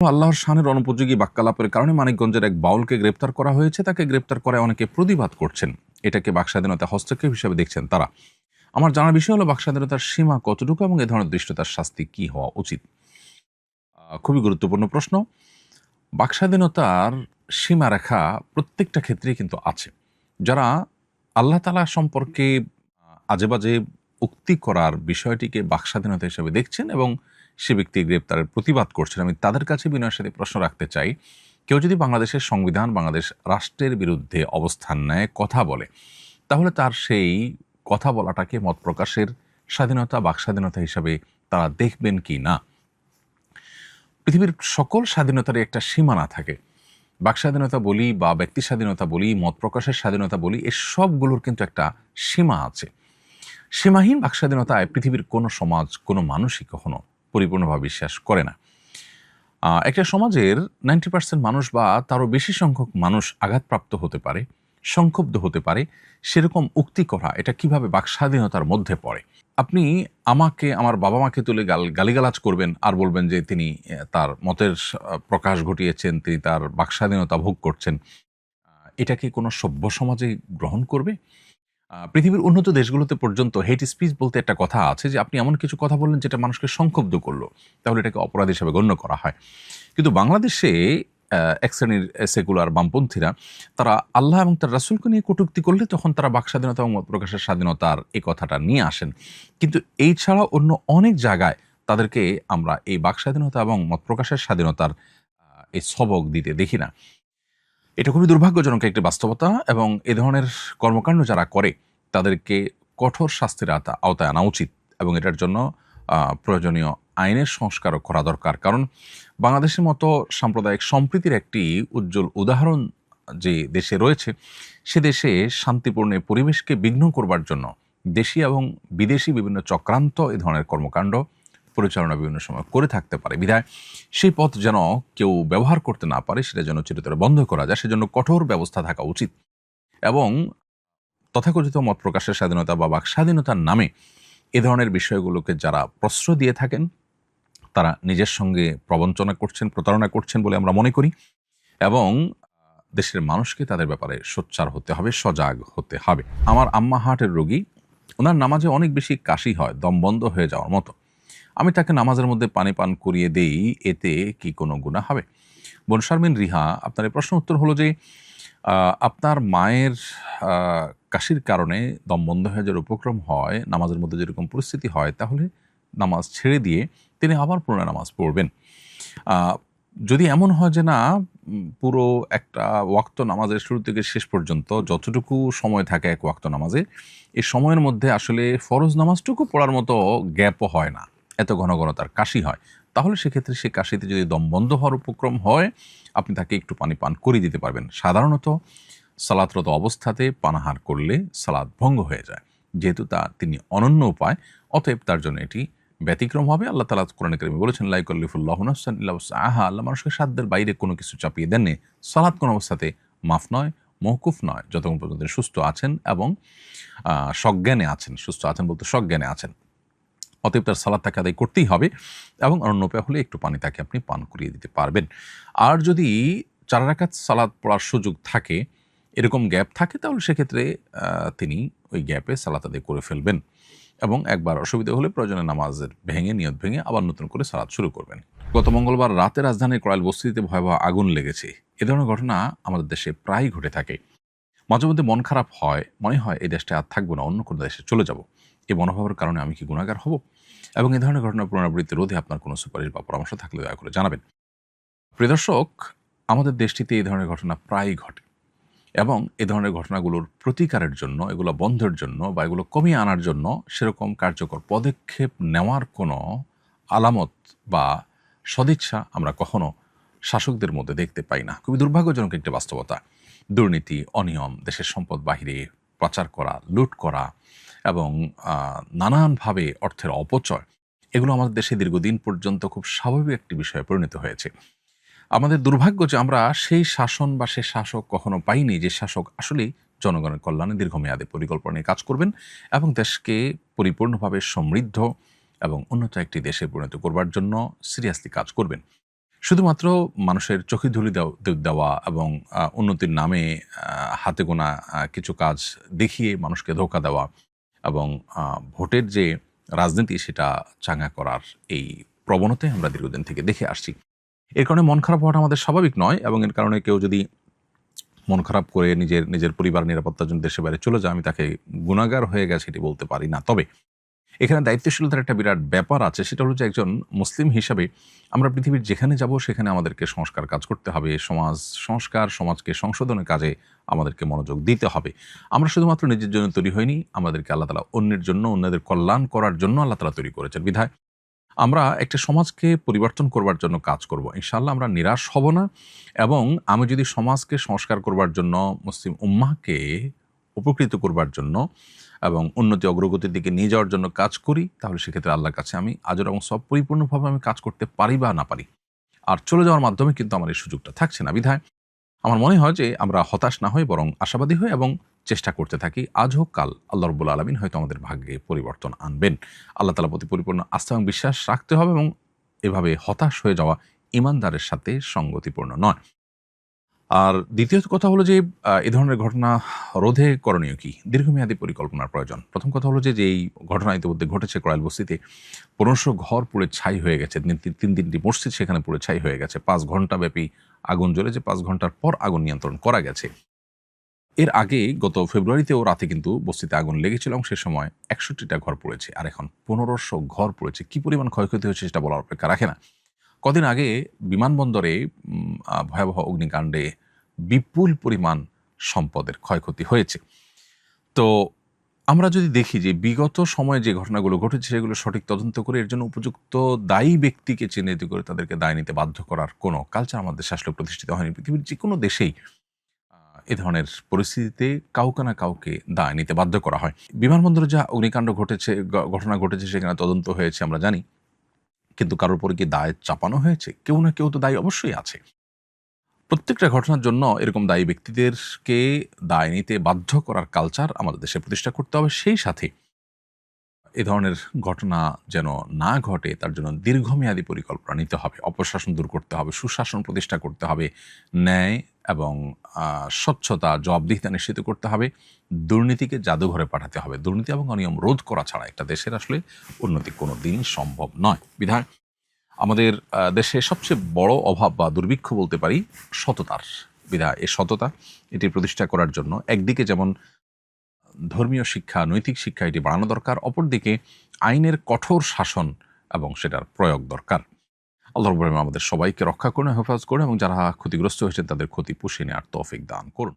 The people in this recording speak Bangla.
আল্লাহর শানের অনুপযোগী বাক্যালাপের কারণে মানিকগঞ্জের এক বাউলকে গ্রেপ্তার করা হয়েছে। তাকে গ্রেপ্তার করায় অনেকে প্রতিবাদ করছেন। এটাকে বাকস্বাধীনতা হস্তক্ষেপ হিসেবে দেখছেন তারা। আমার জানার বিষয় হলো বাকস্বাধীনতার সীমা কতটুকু এবং এ ধরনের দৃষ্টতার শাস্তি কি হওয়া উচিত। খুবই গুরুত্বপূর্ণ প্রশ্ন। বাকস্বাধীনতার সীমারেখা প্রত্যেকটা ক্ষেত্রেই কিন্তু আছে। যারা আল্লাহ তাআলা সম্পর্কে আজেবাজে উক্তি করার বিষয়টিকে বাকস্বাধীনতা হিসেবে দেখছেন এবং সে ব্যক্তি গ্রেপ্তারের প্রতিবাদ করছেন, আমি তাদের কাছে বিনয়ের সাথে প্রশ্ন রাখতে চাই, কেউ যদি বাংলাদেশের সংবিধান, বাংলাদেশ রাষ্ট্রের বিরুদ্ধে অবস্থান নেয়, কথা বলে, তাহলে তার সেই কথা বলাটাকে মত প্রকাশের স্বাধীনতা, বাকস্বাধীনতা হিসাবে তারা দেখবেন কি না? পৃথিবীর সকল স্বাধীনতারই একটা সীমানা থাকে। বাকস্বাধীনতা বলি বা ব্যক্তি স্বাধীনতা বলি, মত প্রকাশের স্বাধীনতা বলি, এ সবগুলোর কিন্তু একটা সীমা আছে। সীমাহীন বাকস্বাধীনতায় পৃথিবীর কোনো সমাজ, কোনো মানুষই কখনো পরিপূর্ণভাবে বিশ্বাস করে না। একটা সমাজের 90% মানুষ বা তারও বেশি সংখ্যক মানুষ আঘাতপ্রাপ্ত হতে পারে, সংক্ষুব্ধ হতে পারে, সেরকম উক্তি করা এটা কিভাবে বাকস্বাধীনতার মধ্যে পড়ে? আপনি আমাকে, আমার বাবা মাকে তুলে গালিগালাজ করবেন আর বলবেন যে তিনি তার মতের প্রকাশ ঘটিয়েছেন, তিনি তার বাকস্বাধীনতা ভোগ করছেন। এটা কি কোনো সভ্য সমাজে গ্রহণ করবে? পৃথিবীর উন্নত দেশগুলোতে পর্যন্ত হেট স্পিচ বলতে একটা কথা আছে যে আপনি এমন কিছু কথা বললেন যেটা মানুষকে সংক্ষুব্ধ করলো, তাহলে এটাকে অপরাধ হিসেবে গণ্য করা হয়। কিন্তু বাংলাদেশে এক শ্রেণীর সেকুলার বামপন্থীরা তারা আল্লাহ এবং তার রাসূলকে নিয়ে কটূক্তি করলে তখন তারা বাকস্বাধীনতা এবং মত প্রকাশের স্বাধীনতার এই কথাটা নিয়ে আসেন। কিন্তু এই ছাড়া অন্য অনেক জায়গায় তাদেরকে আমরা এই বাকস্বাধীনতা এবং মত প্রকাশের স্বাধীনতার এই সবক দিতে দেখি না। এটা খুবই দুর্ভাগ্যজনক একটি বাস্তবতা এবং এ ধরনের কর্মকাণ্ড যারা করে তাদেরকে কঠোর শাস্তির আওতায় আনা উচিত এবং এটার জন্য প্রয়োজনীয় আইনের সংস্কারও করা দরকার। কারণ বাংলাদেশের মতো সাম্প্রদায়িক সম্প্রীতির একটি উজ্জ্বল উদাহরণ যে দেশে রয়েছে, সে দেশে শান্তিপূর্ণ পরিবেশকে বিঘ্ন করবার জন্য দেশি এবং বিদেশি বিভিন্ন চক্রান্ত এ ধরনের কর্মকাণ্ড পরিচালনা বিভিন্ন সময় করে থাকতে পারে। বিধায় সেই পথ যেন কেউ ব্যবহার করতে না পারে, সেটা যেন চিরতরে বন্ধ করা যায়, সেজন্য কঠোর ব্যবস্থা থাকা উচিত। এবং তথাকথিত মত প্রকাশের স্বাধীনতা বা বাক স্বাধীনতার নামে এ ধরনের বিষয়গুলোকে যারা প্রশ্রয় দিয়ে থাকেন, তারা নিজের সঙ্গে প্রবঞ্চনা করছেন, প্রতারণা করছেন বলে আমরা মনে করি। এবং দেশের মানুষকে তাদের ব্যাপারে সোচ্চার হতে হবে, সজাগ হতে হবে। আমার আম্মা হার্টের রোগী, ওনার নামাজে অনেক বেশি কাশি হয়, দম বন্ধ হয়ে যাওয়ার মতো। আমি তাকে নামাজের মধ্যে পানি পান করিয়ে দেই, এতে কি কোনো গুনাহ হবে? বোন শারমিন রিহা, আপনার এই প্রশ্ন উত্তর হলো যে আপনার মায়ের কাশির কারণে দম বন্ধ হয়ে যাওয়ার উপক্রম হয়, নামাজের মধ্যে যেরকম পরিস্থিতি হয়, তাহলে নামাজ ছেড়ে দিয়ে তিনি আবার পুনরায় নামাজ পড়বেন। যদি এমন হয় যে না, পুরো একটা ওয়াক্ত নামাজের শুরু থেকে শেষ পর্যন্ত যতটুকু সময় থাকে এক ওয়াক্ত নামাজে, এই সময়ের মধ্যে আসলে ফরজ নামাজটুকু পড়ার মতো গ্যাপও হয় না, এত ঘন ঘন তার কাশি হয়, তাহলে সেক্ষেত্রে সে কাশিতে যদি দম বন্ধ হওয়ার উপক্রম হয়, আপনি তাকে একটু পানি পান করিয়ে দিতে পারবেন। সাধারণত সালাতরত অবস্থাতে পানাহার করলে সালাত ভঙ্গ হয়ে যায়, যেহেতু তিনি অনন্য উপায়, অতএব তার জন্য এটি ব্যতিক্রম হবে। আল্লাহ তাআলা কোরআনে কারিমে বলেছেন, লা ইউকাল্লিফুল্লাহু নাফসান ইল্লা উসআহা। আল্লাহ মানুষকে সাধ্যের বাইরে কোনো কিছু চাপিয়ে দেননি। সালাত কোনো অবস্থাতে মাফ নয়, মওকুফ নয়, যতক্ষণ পর্যন্ত তিনি সুস্থ আছেন এবং সজ্ঞানে আছেন। সুস্থ আছেন বলতে সজ্ঞানে আছেন। অতএব তার সালাত তাকে আদায় করতেই হবে এবং অন্য উপায় হলে একটু পানি তাকে আপনি পান করিয়ে দিতে পারবেন। আর যদি 4 রাকাত সালাত পড়ার সুযোগ থাকে, এরকম গ্যাপ থাকে, তাহলে সেক্ষেত্রে তিনি ওই গ্যাপে সালাত আদায় করে ফেলবেন এবং একবার অসুবিধা হলে প্রয়োজনে নামাজের নিয়ত ভেঙে আবার নতুন করে সালাত শুরু করবেন। গত মঙ্গলবার রাতে রাজধানীর করাইল বস্তিতে ভয়াবহ আগুন লেগেছে। এ ধরনের ঘটনা আমাদের দেশে প্রায়ই ঘটে থাকে। মাঝে মধ্যে মন খারাপ হয়, মনে হয় এই দেশটা আর থাকবো না, অন্য কোনো দেশে চলে যাব। এই মনোভাবের কারণে আমি কি গুনাহগার হব? এবং এই ধরনের ঘটনার পুনরাবৃত্তি রোধে আপনার কোনো সুপারিশ বা পরামর্শ থাকলে দয়া করে জানাবেন। প্রিয় দর্শক, আমাদের দেশটিতে এই ধরনের ঘটনা প্রায়ই ঘটে এবং এ ধরনের ঘটনাগুলোর প্রতিকারের জন্য, এগুলো বন্ধের জন্য বা এগুলো কমিয়ে আনার জন্য সেরকম কার্যকর পদক্ষেপ নেওয়ার কোনো আলামত বা সদিচ্ছা আমরা কখনো শাসকদের মধ্যে দেখতে পাই না। খুবই দুর্ভাগ্যজনক একটি বাস্তবতা। দুর্নীতি, অনিয়ম, দেশের সম্পদ বাহিরে পাচার করা, লুট করা এবং নানানভাবে অর্থের অপচয়, এগুলো আমাদের দেশে দীর্ঘদিন পর্যন্ত খুব স্বাভাবিক একটি বিষয়ে পরিণত হয়েছে। আমাদের দুর্ভাগ্য যে আমরা সেই শাসন বা সেই শাসক কখনো পাইনি, যে শাসক আসলেই জনগণের কল্যাণে দীর্ঘমেয়াদী পরিকল্পনা নিয়ে কাজ করবেন এবং দেশকে পরিপূর্ণভাবে সমৃদ্ধ এবং উন্নত একটি দেশে পরিণত করবার জন্য সিরিয়াসলি কাজ করবেন। শুধুমাত্র মানুষের চোখে ধুলি দেওয়া এবং উন্নতির নামে হাতে গোনা কিছু কাজ দেখিয়ে মানুষকে ধোঁকা দেওয়া এবং ভোটের যে রাজনীতি সেটা চাঙ্গা করার এই প্রবণতায় আমরা দীর্ঘদিন থেকে দেখে আসছি। এর কারণে মন খারাপ হওয়াটা আমাদের স্বাভাবিক নয়, এবং এর কারণে কেউ যদি মন খারাপ করে নিজের পরিবার নিরাপত্তার জন্য দেশের বাইরে চলে যায়, আমি তাকে গুনাহগার হয়ে গেছে এটি বলতে পারি না। তবে এখানে দায়িত্বশীলতার একটা বিরাট ব্যাপার আছে, সেটা হলো যে একজন মুসলিম হিসাবে আমরা পৃথিবীর যেখানে যাব সেখানে আমাদেরকে সংস্কার কাজ করতে হবে, সমাজ সংস্কার, সমাজকে সংশোধনের কাজে আমাদেরকে মনোযোগ দিতে হবে। আমরা শুধুমাত্র নিজের জন্য তৈরি হইনি, আমাদেরকে আল্লাহ তাআলা অন্যের জন্য, অন্যদের কল্যাণ করার জন্য আল্লাহ তাআলা তৈরি করেছেন। বিধায় আমরা একটা সমাজকে পরিবর্তন করবার জন্য কাজ করব। ইনশাআল্লাহ আমরা নিরাশ হব না, এবং আমি যদি সমাজকে সংস্কার করবার জন্য, মুসলিম উম্মাহকে উপকৃত করবার জন্য এবং উন্নতি অগ্রগতির দিকে নিয়ে যাওয়ার জন্য কাজ করি, তাহলে সেক্ষেত্রে আল্লাহর কাছে আমি আজর এবং সব পরিপূর্ণভাবে আমি কাজ করতে পারি বা না পারি, আর চলে যাওয়ার মাধ্যমে কিন্তু আমার এই সুযোগটা থাকছে না। বিধায় আমার মনে হয় যে আমরা হতাশ না হই, বরং আশাবাদী হই এবং চেষ্টা করতে থাকি। আজ হোক কাল আল্লাহ রাব্বুল আলামিন হয়তো আমাদের ভাগ্যে পরিবর্তন আনবেন। আল্লাহ তাআলার প্রতি পরিপূর্ণ আস্থা এবং বিশ্বাস রাখতে হবে, এবং এভাবে হতাশ হয়ে যাওয়া ঈমানদারের সাথে সঙ্গতিপূর্ণ নয়। আর দ্বিতীয় কথা হলো যে এ ধরনের ঘটনা রোধে করণীয় কি? দীর্ঘমেয়াদী পরিকল্পনার প্রয়োজন। প্রথম কথা হলো যে যেই ঘটনা ইতিমধ্যে ঘটেছে করাইল বস্তিতে, ১৫০০ ঘর পুড়ে ছাই হয়ে গেছে। ৩টি মসজিদ সেখানে পুড়ে ছাই হয়ে গেছে। ৫ ঘণ্টা ব্যাপী আগুন জ্বলেছে। ৫ ঘণ্টার পর আগুন নিয়ন্ত্রণ করা গেছে। এর আগে গত ফেব্রুয়ারিতেও রাতে কিন্তু বস্তিতে আগুন লেগেছিল, এবং সে সময় ৬১টা ঘর পুড়েছে। আর এখন ১৫০০ ঘর পুড়েছে। কি পরিমাণ ক্ষয়ক্ষতি হয়েছে সেটা বলার অপেক্ষা রাখে না। কদিন আগে বিমানবন্দরে ভয়াবহ অগ্নিকাণ্ডে বিপুল পরিমাণ সম্পদের ক্ষয়ক্ষতি হয়েছে। তো আমরা যদি দেখি যে বিগত সময়ে যে ঘটনাগুলো ঘটেছে সেগুলো সঠিক তদন্ত করে এর জন্য উপযুক্ত দায়ী ব্যক্তিকে চিহ্নিত করে তাদেরকে দায় নিতে বাধ্য করার কোনো কালচার আমাদের দেশে আসলে প্রতিষ্ঠিত হয়নি। পৃথিবীর যে কোনো দেশেই এ ধরনের পরিস্থিতিতে কাউকে না কাউকে দায় নিতে বাধ্য করা হয়। বিমানবন্দরে যা অগ্নিকাণ্ড ঘটেছে, ঘটনা ঘটেছে, সেখানে তদন্ত হয়েছে আমরা জানি। কিন্তু কারোর উপরে কি দায় চাপানো হয়েছে? কেউ না কেউ তো দায়ী অবশ্যই আছে। প্রত্যেকটা ঘটনার জন্য এরকম দায়ী ব্যক্তিদেরকে দায় নিতে বাধ্য করার কালচার আমাদের দেশে প্রতিষ্ঠা করতে হবে। সেই সাথে এ ধরনের ঘটনা যেন না ঘটে তার জন্য দীর্ঘমেয়াদী পরিকল্পনা নিতে হবে। অপশাসন দূর করতে হবে, সুশাসন প্রতিষ্ঠা করতে হবে, ন্যায় এবং স্বচ্ছতা, জবাবদিহিতা নিশ্চিত করতে হবে। দুর্নীতিকে জাদুঘরে পাঠাতে হবে। দুর্নীতি এবং অনিয়ম রোধ করা ছাড়া একটা দেশের আসলে উন্নতি কোনো দিন সম্ভব নয়। বিধায় আমাদের দেশে সবচেয়ে বড় অভাব বা দুর্ভিক্ষ বলতে পারি সততার। বিধায় এই সততা এটি প্রতিষ্ঠা করার জন্য একদিকে যেমন ধর্মীয় শিক্ষা, নৈতিক শিক্ষা এটি বাড়ানো দরকার, অপরদিকে আইনের কঠোর শাসন এবং সেটার প্রয়োগ দরকার। আল্লাহ রাব্বুল আলামিন আমাদের সবাইকে রক্ষা করুন, হেফাজত করুন, এবং যারা ক্ষতিগ্রস্ত হয়েছেন তাদের ক্ষতি পুষিয়ে নেওয়ার তৌফিক দান করুন।